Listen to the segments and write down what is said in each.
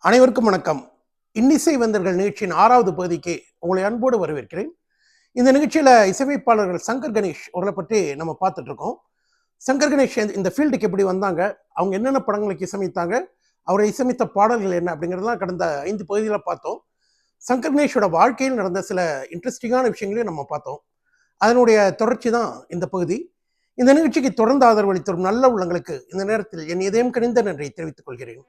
அனைவருக்கும் வணக்கம். இன்னிசை வந்தர்கள் நிகழ்ச்சியின் 6வது பகுதிக்கு உங்களை அன்போடு வரவேற்கிறேன். இந்த நிகழ்ச்சியில இசையமைப்பாளர்கள் சங்கர் கணேஷ் அவர்களை பற்றி நம்ம பார்த்துட்டு இருக்கோம். சங்கர் கணேஷ் இந்த ஃபீல்டுக்கு எப்படி வந்தாங்க, அவங்க என்னென்ன படங்களுக்கு இசையமைத்தாங்க, அவரை இசையமைத்த பாடல்கள் என்ன அப்படிங்கிறதுலாம் கடந்த 5 பகுதிகளை பார்த்தோம். சங்கர் கணேஷோட வாழ்க்கையில் நடந்த சில இன்ட்ரெஸ்டிங்கான விஷயங்களையும் நம்ம பார்த்தோம். அதனுடைய தொடர்ச்சி தான் இந்த பகுதி. இந்த நிகழ்ச்சிக்கு தொடர்ந்து ஆதரவு அளித்து வரும் நல்ல உள்ளங்களுக்கு இந்த நேரத்தில் என் இதயம் கனிந்த நன்றியை தெரிவித்துக் கொள்கிறேன்.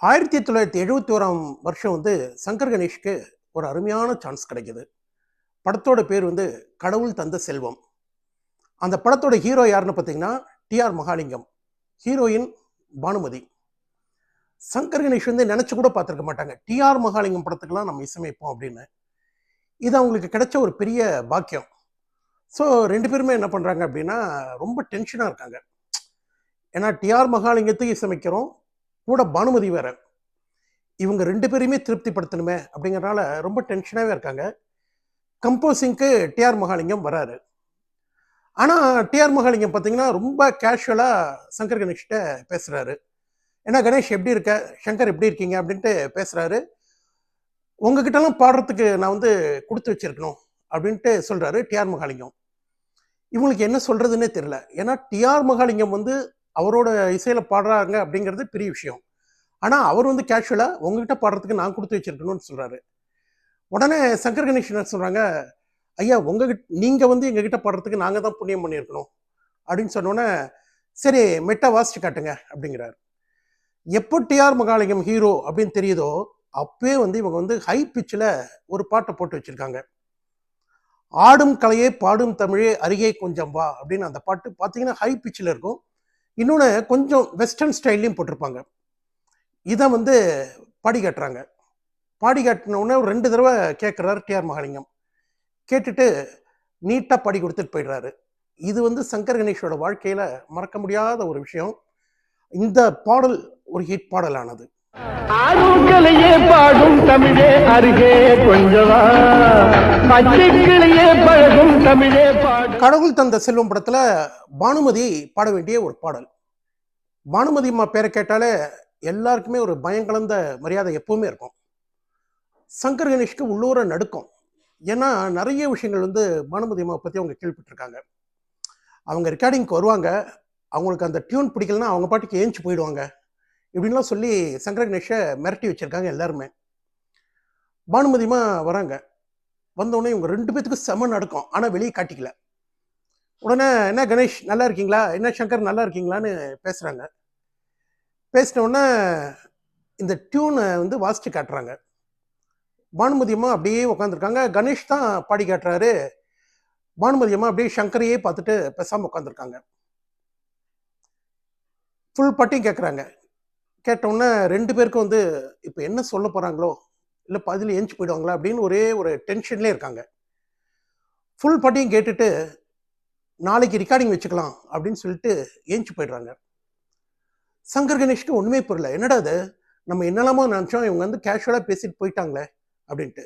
1971ஆம் வருஷம் சங்கர் கணேஷ்க்கு ஒரு அருமையான சான்ஸ் கிடைக்குது. படத்தோட பேர் கடவுள் தந்த செல்வம். அந்த படத்தோட ஹீரோ யாருன்னு பார்த்தீங்கன்னா டிஆர் மகாலிங்கம், ஹீரோயின் பானுமதி. சங்கர் கணேஷ் நினைச்சு கூட பார்த்துருக்க மாட்டாங்க டிஆர் மகாலிங்கம் படத்துக்கெல்லாம் நம்ம இசையமைப்போம் அப்படின்னு. இது அவங்களுக்கு கிடைச்ச ஒரு பெரிய பாக்கியம். ஸோ 2 பேருமே என்ன பண்ணுறாங்க அப்படின்னா ரொம்ப டென்ஷனாக இருக்காங்க. ஏன்னா டிஆர் மகாலிங்கத்துக்கு இசையமைக்கிறோம், கூட பானுமதி வேற. இவங்க 2 பேரையுமே திருப்திப்படுத்தணுமே அப்படிங்கிறனால ரொம்ப டென்ஷனாகவே இருக்காங்க. கம்போசிங்க்கு டிஆர் மகாலிங்கம் வராரு. ஆனால் டிஆர் மகாலிங்கம் பார்த்தீங்கன்னா ரொம்ப கேஷுவலாக சங்கர் கணேஷ்கிட்ட பேசுகிறாரு. ஏன்னா கணேஷ் எப்படி இருக்க, சங்கர் எப்படி இருக்கீங்க அப்படின்ட்டு பேசுகிறாரு. உங்ககிட்டலாம் பாடுறதுக்கு நான் கொடுத்து வச்சிருக்கணும் அப்படின்ட்டு சொல்கிறாரு டிஆர் மகாலிங்கம். இவங்களுக்கு என்ன சொல்கிறதுன்னே தெரியல. ஏன்னா டிஆர் மகாலிங்கம் அவரோட இசையில் பாடுறாங்க அப்படிங்கிறது பெரிய விஷயம். ஆனால் அவர் கேஷுவலாக உங்ககிட்ட பாடுறதுக்கு நான் கொடுத்து வச்சிருக்கணும்னு சொல்கிறாரு. உடனே சங்கர் கணேஷ் என்ன சொல்கிறாங்க, ஐயா நீங்கள் எங்ககிட்ட பாடுறதுக்கு நாங்கள் தான் புண்ணியம் பண்ணியிருக்கணும் அப்படின்னு சொன்னோன்னே, சரி மெட்டா வாசிச்சு காட்டுங்க அப்படிங்கிறார். எப்போ டிஆர் மகாலிங்கம் ஹீரோ அப்படின்னு தெரியுதோ அப்பவே இவங்க ஹை பிச்சில் ஒரு பாட்டை போட்டு வச்சுருக்காங்க. ஆடும் கலையே பாடும் தமிழே அருகே கொஞ்சம் வா அப்படின்னு அந்த பாட்டு பார்த்தீங்கன்னா ஹை பிச்சில் இருக்கும். இன்னொன்று கொஞ்சம் வெஸ்டர்ன் ஸ்டைல்லையும் போட்டிருப்பாங்க. இதை பாடி காட்டுறாங்க. பாடி காட்டினவுடனே ஒரு 2 தடவை கேட்குறாரு டிஆர் மகாலிங்கம். கேட்டுட்டு நீட்டாக பாடி கொடுத்துட்டு போயிடுறாரு. இது சங்கர் கணேஷோட வாழ்க்கையில் மறக்க முடியாத ஒரு விஷயம். இந்த பாடல் ஒரு ஹிட் பாடலானது. ஆடுகளையே பாடும் தமிழே அருகே கொஞ்சவா, பச்சைக்கிளையே பழகும் தமிழே பாடு. கடவுள் தந்த செல்வம் படத்துல பானுமதி பாட வேண்டிய ஒரு பாடல். பானுமதி அம்மா பேரை கேட்டாலே எல்லாருக்குமே ஒரு பயங்கலந்த மரியாதை எப்பவுமே இருக்கும். சங்கர் கணேஷ்க்கு உள்ளூர நடுக்கும். ஏன்னா நிறைய விஷயங்கள் பானுமதி அம்மா பற்றி அவங்க கேள்விப்பட்டிருக்காங்க. அவங்க ரெக்கார்டிங்க்கு வருவாங்க, அவங்களுக்கு அந்த டியூன் பிடிக்கலன்னா அவங்க பாட்டுக்கு ஏஞ்சி போயிடுவாங்க இப்படின்லாம் சொல்லி சங்கர் கணேஷை மிரட்டி வச்சிருக்காங்க எல்லாருமே. பானுமதிமா வராங்க. வந்தோடனே இவங்க 2 பேத்துக்கும் செம நடக்கும். ஆனால் வெளியே காட்டிக்கல. உடனே என்ன கணேஷ் நல்லா இருக்கீங்களா, என்ன சங்கர் நல்லா இருக்கீங்களான்னு பேசுகிறாங்க. பேசின உடனே இந்த டியூனை வாசித்து காட்டுறாங்க. பானுமதி அம்மா அப்படியே உட்காந்துருக்காங்க. கணேஷ் தான் பாடி காட்டுறாரு. பானுமதி அம்மா அப்படியே சங்கரையே பார்த்துட்டு பேசாமல் உட்காந்துருக்காங்க. ஃபுல் பாட்டையும் கேட்குறாங்க. கேட்டவுடனே 2 பேருக்கும் இப்போ என்ன சொல்ல போகிறாங்களோ இல்லை பாதியில் ஏஞ்சி போயிடுவாங்களா அப்படின்னு ஒரே ஒரு டென்ஷன்லேயே இருக்காங்க. ஃபுல் பாட்டையும் கேட்டுட்டு நாளைக்கு ரெக்கார்டிங் வச்சுக்கலாம் அப்படின்னு சொல்லிட்டு ஏஞ்சி போயிடுறாங்க. சங்கர் கணேஷ்க்கு ஒன்றுமே புரியல. என்னடா அது, நம்ம என்னெல்லாமோ நினச்சோம், இவங்க கேஷுவலாக பேசிட்டு போயிட்டாங்களே அப்படின்ட்டு.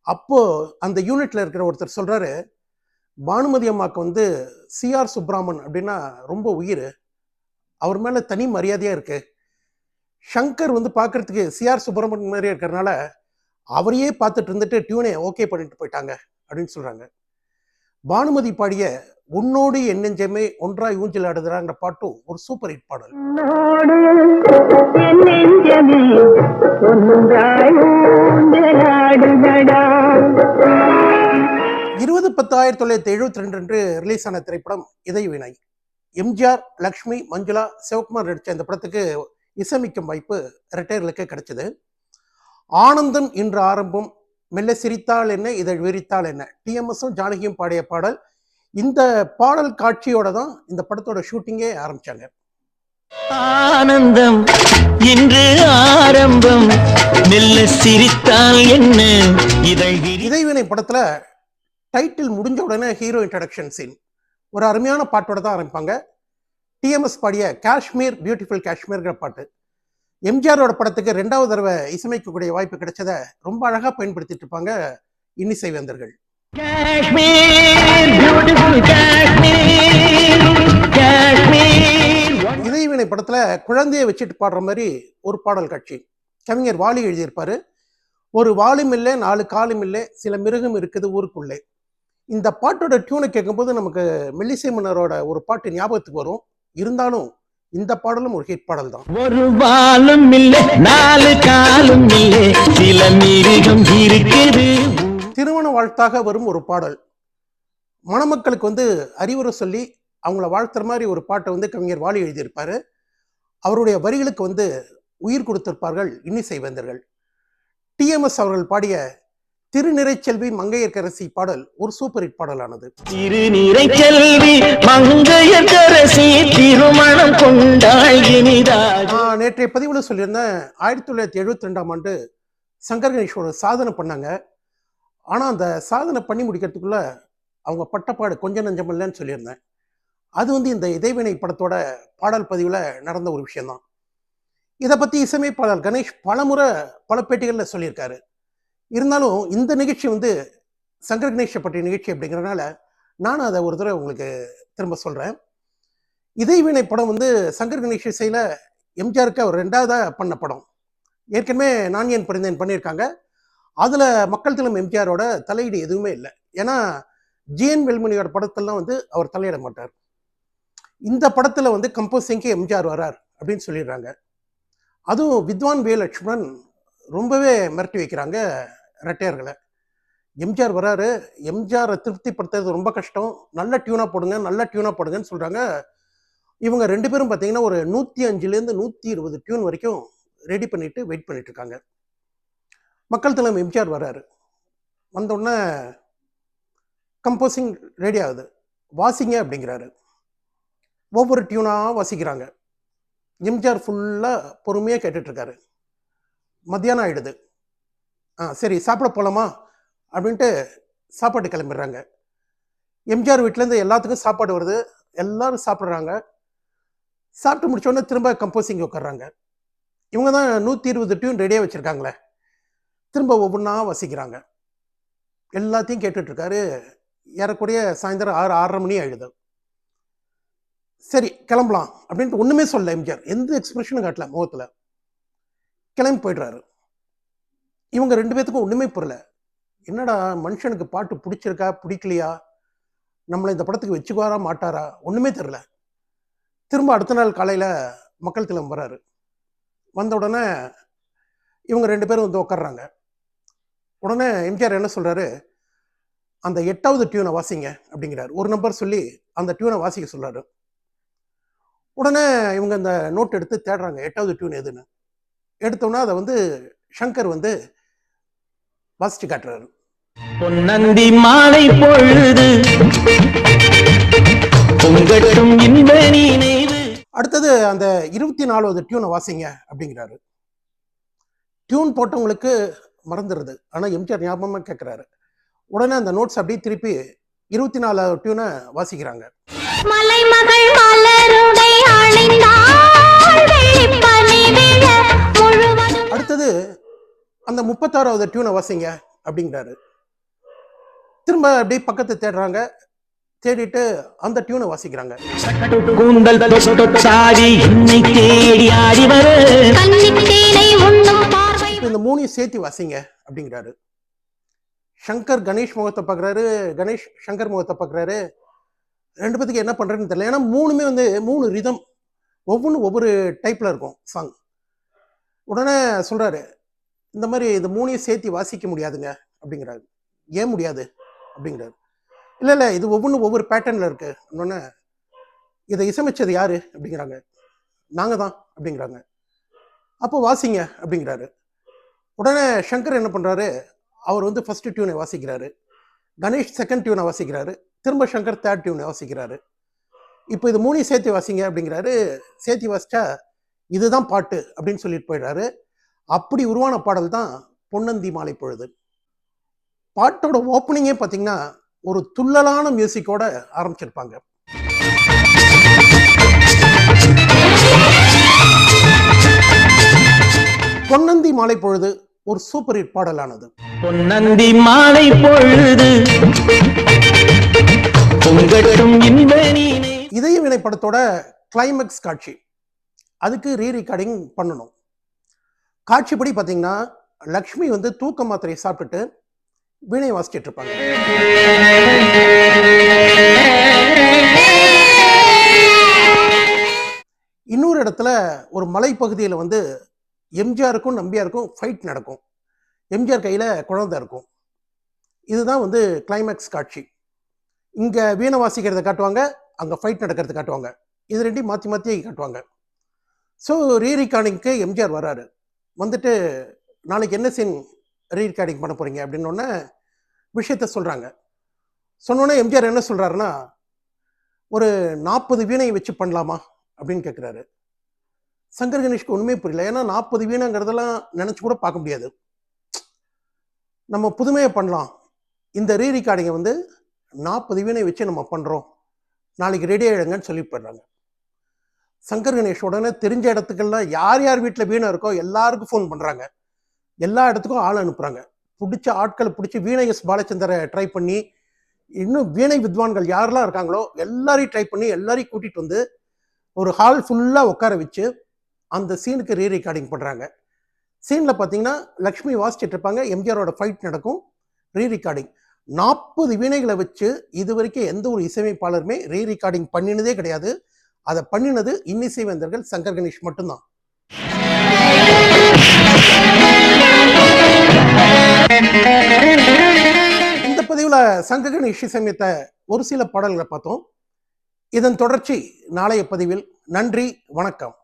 அப்போது அந்த யூனிட்டில் இருக்கிற ஒருத்தர் சொல்கிறாரு, பானுமதி அம்மாவுக்கு சிஆர் சுப்ராமன் அப்படின்னா ரொம்ப உயிர், அவர் மேலே தனி மரியாதையாக இருக்குது. சங்கர் பார்க்கறதுக்கு சிஆர் சுப்ரமணியன் மாதிரியே இருக்கிறதுனால அவரையே பார்த்துட்டு இருந்துட்டு டியூனை ஓகே பண்ணிட்டு போயிட்டாங்க அப்படின்னு சொல்கிறாங்க. பானுமதி பாடிய உன்னோடு என் நெஞ்சமே ஒன்றாய் ஊஞ்சல் ஆடுதுறாங்கிற பாட்டும் ஒரு சூப்பர் ஹிட் பாடல். 20/10/1972 அன்று ரிலீஸ் ஆன திரைப்படம் இதய வினை. எம்ஜிஆர், லக்ஷ்மி, மஞ்சுளா, சிவகுமார் நடித்த இந்த படத்துக்கு இசையமைக்கும் வாய்ப்பு இரட்டையர்களுக்கு கிடைச்சது. ஆனந்தம் இன்று ஆரம்பம், மெல்ல சிரித்தால் என்ன இதழ் விரித்தால் என்ன, டிஎம்எஸும் ஜானகியும் பாடிய பாடல். இந்த பாடல் காட்சியோட தான் இந்த படத்தோட ஷூட்டிங்கே ஆரம்பிச்சாங்க. ஆனந்தம் இன்று ஆரம்பம், மெல்ல சிரித்தால் என்ன இதயவினை படத்துல டைட்டில் முடிஞ்ச உடனே ஹீரோ இன்ட்ரடக்ஷன் சீன் ஒரு அருமையான பாட்டோட தான் ஆரம்பிப்பாங்க. டிஎம்எஸ் பாடிய காஷ்மீர் பியூட்டிஃபுல் காஷ்மீர்ங்கிற பாட்டு. எம்ஜிஆரோட படத்துக்கு 2வது தடவை இசையமைக்கக்கூடிய வாய்ப்பு கிடைச்சதை ரொம்ப அழகாக பயன்படுத்திட்டு இருப்பாங்க இன்னிசை வேந்தர்கள். காஷ்மீர் பியூட்டிஃபுல் காஷ்மீர் படத்துல குழந்தையை வச்சுட்டு பாடுற மாதிரி ஒரு பாடல் காட்சி கவிஞர் வாலி எழுதியிருப்பாரு. ஒரு வாலும் இல்லை, 4 காலும் இல்லை, சில மிருகம் இருக்குது ஊருக்குள்ளே. இந்த பாட்டோட டியூனை கேட்கும்போது நமக்கு மெல்லிசை மன்னரோட ஒரு பாட்டு ஞாபகத்துக்கு வரும். இருந்தாலும் இந்த பாடலும் ஒரு ஹிட் பாடல் தான். ஒரு வாலும் இல்லை, 4 காலும் இல்லை, சில மிருகம் இருக்குது. திருமண வாழ்த்தாக வரும் ஒரு பாடல். மணமக்களுக்கு வந்து அறிவுரை சொல்லி அவங்கள வாழ்த்துற மாதிரி ஒரு பாட்டை வந்து கவிஞர் வாலி எழுதியிருப்பாரு. அவருடைய வரிகளுக்கு வந்து உயிர் கொடுத்திருப்பார்கள் இன்னிசை வேந்தர்கள். டிஎம்எஸ் அவர்கள் பாடிய திருநிறைச்செல்வி மங்கையர்க்கரசி பாடல் ஒரு சூப்பர் ஹிட் பாடலானது. திருநிறைச்செல்வி மங்கையர்க்கரசி திருமணம் கொண்டாள் இனிதாக. நேற்றைய பதிவுல சொல்லியிருந்தேன், 1972ஆம் ஆண்டு சங்கர் கணேஷ் ஒரு சாதனை பண்ணாங்க. ஆனா அந்த சாதனை பண்ணி முடிக்கிறதுக்குள்ள அவங்க பட்டப்பாடு கொஞ்சம் நஞ்சம் இல்லைன்னு சொல்லியிருந்தேன். அது வந்து இந்த இதைவினை படத்தோட பாடல் பதிவுல நடந்த ஒரு விஷயம்தான். இதை பத்தி இசையமைப்பாளர் கணேஷ் பலமுறை பல பேட்டிகளில் சொல்லியிருக்காரு. இருந்தாலும் இந்த நிகழ்ச்சி வந்து சங்கர் கணேஷை பற்றிய நிகழ்ச்சி அப்படிங்கிறதுனால நானும் அதை ஒரு தடவை உங்களுக்கு திரும்ப சொல்றேன். இதைவினை படம் வந்து சங்கர் கணேஷ் இசையில எம்ஜிஆருக்கு அவர் 2ஆவதா பண்ண படம். ஏற்கனவே நான் ஏன் பிறந்தேன் பண்ணியிருக்காங்க. அதுல மக்கள் திலம் எம்ஜிஆரோட தலையீடு எதுவுமே இல்லை. ஏன்னா ஜிஎன் வெல்மணியோட படத்தெல்லாம் வந்து அவர் தலையிட மாட்டார். இந்த படத்துல வந்து கம்போசிங்க்கு எம்ஜிஆர் வரார் அப்படின்னு சொல்லிடுறாங்க. அதுவும் வித்வான் வே லட்சுமணன் ரொம்பவே மிரட்டி வைக்கிறாங்க ரெட்டையர்களை. எம்ஜிஆர் வராரு, எம்ஜிஆரை திருப்திப்படுத்துறது ரொம்ப கஷ்டம், நல்ல டியூனா போடுங்க, நல்ல டியூனா போடுங்கன்னு சொல்றாங்க. இவங்க 2 பேரும் பார்த்தீங்கன்னா ஒரு 105லேருந்து 120 டியூன் வரைக்கும் ரெடி பண்ணிட்டு வெயிட் பண்ணிட்டு இருக்காங்க. மக்கள் திலம் எம்ஜிஆர் வராரு. வந்தோடனே கம்போசிங் ரெடி ஆகுது, வாசிங்க அப்படிங்கிறாரு. ஒவ்வொரு டியூனாக வாசிக்கிறாங்க. எம்ஜிஆர் ஃபுல்லாக பொறுமையாக கேட்டுட்டு இருக்காரு. மத்தியானம் ஆயிடுது. சரி சாப்பிட போகலாமா அப்படின்ட்டு சாப்பாட்டு கிளம்பிடுறாங்க. எம்ஜிஆர் வீட்டிலேருந்து எல்லாத்துக்கும் சாப்பாடு வருது, எல்லாரும் சாப்பிட்றாங்க. சாப்பிட்டு முடிச்சோடனே திரும்ப கம்போசிங் உட்காடுறாங்க. இவங்க தான் 120 டியூன் ரெடியாக வச்சுருக்காங்களே. திரும்ப ஒவ்வொன்றா வாசிக்கிறாங்க. எல்லாத்தையும் கேட்டுட்டு இருக்காரு. ஏறக்கூடிய சாயந்தரம் 6-6:30 மணி ஆயிடுது. சரி கிளம்பலாம் அப்படின்ட்டு ஒன்றுமே சொல்ல எம்ஜிஆர், எந்த எக்ஸ்பிரஷனும் காட்டல முகத்தில். கிளம்பி போய்ட்றாரு. இவங்க 2 பேத்துக்கும் ஒன்றுமே புரியல. என்னடா மனுஷனுக்கு பாட்டு பிடிச்சிருக்கா பிடிக்கலையா, நம்மளை இந்த படத்துக்கு வச்சுக்குவாரா மாட்டாரா, ஒன்றுமே தெரில. திரும்ப அடுத்த நாள் காலையில் மக்கள் திலம் வர்றாரு. வந்த உடனே இவங்க 2 பேரும் வந்து உட்காடுறாங்க. உடனே எம்ஜிஆர் என்ன சொல்கிறாரு, அந்த 8வது டியூனை வாசிங்க அப்படிங்கிறார். ஒரு நம்பர் சொல்லி அந்த டியூனை வாசிக்க சொல்கிறாரு. உடனே இவங்க அந்த நோட் எடுத்து தேடுறாங்க 8வது டியூன் எதுன்னு. எடுத்தோன்னா அதை வந்து சங்கர் வந்து வாசிச்சு காட்டுறாரு. பொன்னந்தி மாலை பொழுது பொங்கட்டும் இன்ப நினைவு. அடுத்தது அந்த 24வது டியூனை வாசிங்க அப்படிங்கிறாரு. டியூன் போட்டவங்களுக்கு மறந்துடுது, ஆனால் எம்ஜிஆர் ஞாபகமாக கேட்குறாரு. உடனே அந்த நோட்ஸ் அப்படியே திருப்பி 24வது டியூனை வாசிக்கிறாங்க. அடுத்தது அந்த 36வது டியூனை வாசிங்க அப்படிங்கிறாரு. திரும்ப அப்படியே பக்கத்தை தேடுறாங்க. தேடிட்டு அந்த டியூனை வாசிக்கிறாங்க. இந்த 3 சேர்த்து வாசிங்க அப்படிங்கிறாரு. சங்கர் கணேஷ் முகத்தை பார்க்குறாரு, கணேஷ் சங்கர் முகத்தை பார்க்குறாரு. 2 பேத்துக்கு என்ன பண்ணுறதுன்னு தெரியல. ஏன்னா 3மே வந்து 3 ரிதம், ஒவ்வொன்றும் ஒவ்வொரு டைப்பில் இருக்கும் சாங். உடனே சொல்கிறாரு, இந்த மாதிரி இந்த 3ஐயும் சேர்த்து வாசிக்க முடியாதுங்க அப்படிங்கிறாரு. ஏன் முடியாது அப்படிங்கிறாரு. இல்லை இது ஒவ்வொன்றும் ஒவ்வொரு பேட்டர்னில் இருக்குது. இன்னொன்று இதை இசையமைச்சது யார் அப்படிங்கிறாங்க. நாங்கள் தான் அப்படிங்கிறாங்க. அப்போ வாசிங்க அப்படிங்கிறாரு. உடனே சங்கர் என்ன பண்ணுறாரு, அவர் வந்து ஃபர்ஸ்ட் டியூனை வாசிக்கிறாரு, கணேஷ் செகண்ட் டியூனை வாசிக்கிறாரு, திரும்ப சங்கர் தேர்ட் டியூனை வாசிக்கிறாரு. இப்போ இது 3ஐயும் சேர்த்து வாசிங்க அப்படிங்கிறாரு. சேர்த்து வாசிச்சா இதுதான் பாட்டு அப்படின்னு சொல்லிட்டு போயிடுறாரு. அப்படி உருவான பாடல் தான் பொன்னந்தி மாலை பொழுது. பாட்டோட ஓப்பனிங்கே பார்த்தீங்கன்னா ஒரு துள்ளலான மியூசிக்கோட ஆரம்பிச்சிருப்பாங்க. பொன்னந்தி மாலை பொழுது ஒரு சூப்பர் ஹிட் பாடலானது. பொன்னந்தி மாலை பொழுது இதய வினை படத்தோட கிளைமேக்ஸ் காட்சி. அதுக்கு ரீரெக்கார்டிங் பண்ணணும். காட்சிப்படி பார்த்தீங்கன்னா லக்ஷ்மி வந்து தூக்க மாத்திரையை சாப்பிட்டுட்டு வீணை வாசிச்சிட்டு இருப்பாங்க. இன்னொரு இடத்துல ஒரு மலைப்பகுதியில் வந்து எம்ஜிஆருக்கும் நம்பியாருக்கும் ஃபைட் நடக்கும். எம்ஜிஆர் கையில் குழந்தை இருக்கும். இதுதான் வந்து கிளைமேக்ஸ் காட்சி. இங்கே வீணை வாசிக்கிறத காட்டுவாங்க, அங்கே ஃபைட் நடக்கிறத காட்டுவாங்க. இது ரெண்டையும் மாற்றி மாற்றி காட்டுவாங்க. ஸோ ரீரெக்கார்டிங்க்கு எம்ஜிஆர் வராரு. வந்துட்டு நாளைக்கு என்ன சீன் ரீரெக்கார்டிங் பண்ண போகிறீங்க அப்படின்னோடனே விஷயத்த சொல்கிறாங்க. சொன்னோன்னே எம்ஜிஆர் என்ன சொல்கிறாருன்னா, ஒரு 40 வீணையை வச்சு பண்ணலாமா அப்படின்னு கேட்குறாரு. சங்கர் கணேஷ்க்கு ஒன்றுமே புரியல. ஏன்னா 40 வீணைங்கிறதெல்லாம் நினச்சி கூட பார்க்க முடியாது. நம்ம புதுமையாக பண்ணலாம், இந்த ரீரெக்கார்டிங்கை வந்து 40 வீணை வச்சு நம்ம பண்ணுறோம், நாளைக்கு ரெடி ஆகிடுங்கன்னு சொல்லி போயிடுறாங்க. சங்கர் கணேஷ் உடனே தெரிஞ்ச இடத்துக்கெல்லாம் யார் யார் வீட்டில் வீணை இருக்கோ எல்லாருக்கும் ஃபோன் பண்ணுறாங்க. எல்லா இடத்துக்கும் ஆள் அனுப்புகிறாங்க. பிடிச்ச ஆட்களை பிடிச்சி வீணை எஸ் பாலச்சந்தரை ட்ரை பண்ணி, இன்னும் வீணை வித்வான்கள் யாரெல்லாம் இருக்காங்களோ எல்லாரையும் ட்ரை பண்ணி எல்லாரையும் கூட்டிகிட்டு வந்து ஒரு ஹால் ஃபுல்லாக உட்கார வச்சு அந்த சீனுக்கு ரீரெக்கார்டிங் பண்ணுறாங்க. சீனில் பார்த்தீங்கன்னா லக்ஷ்மி வாசிச்சுட்டு இருப்பாங்க, எம்ஜிஆரோட ஃபைட் நடக்கும். ரீரெக்கார்டிங் 40 வீணைகளை வச்சு இது வரைக்கும் எந்த ஒரு இசையமைப்பாளருமே ரீரெக்கார்டிங் பண்ணினதே கிடையாது. அதை பண்ணினது இன்னிசை வேந்தர்கள் சங்கர் கணேஷ் மட்டும்தான். இந்த பதிவில் சங்கர் கணேஷ் இசையமைத்த ஒரு சில பாடல்களை பார்த்தோம். இதன் தொடர்ச்சி நாளைய பதிவில். நன்றி, வணக்கம்.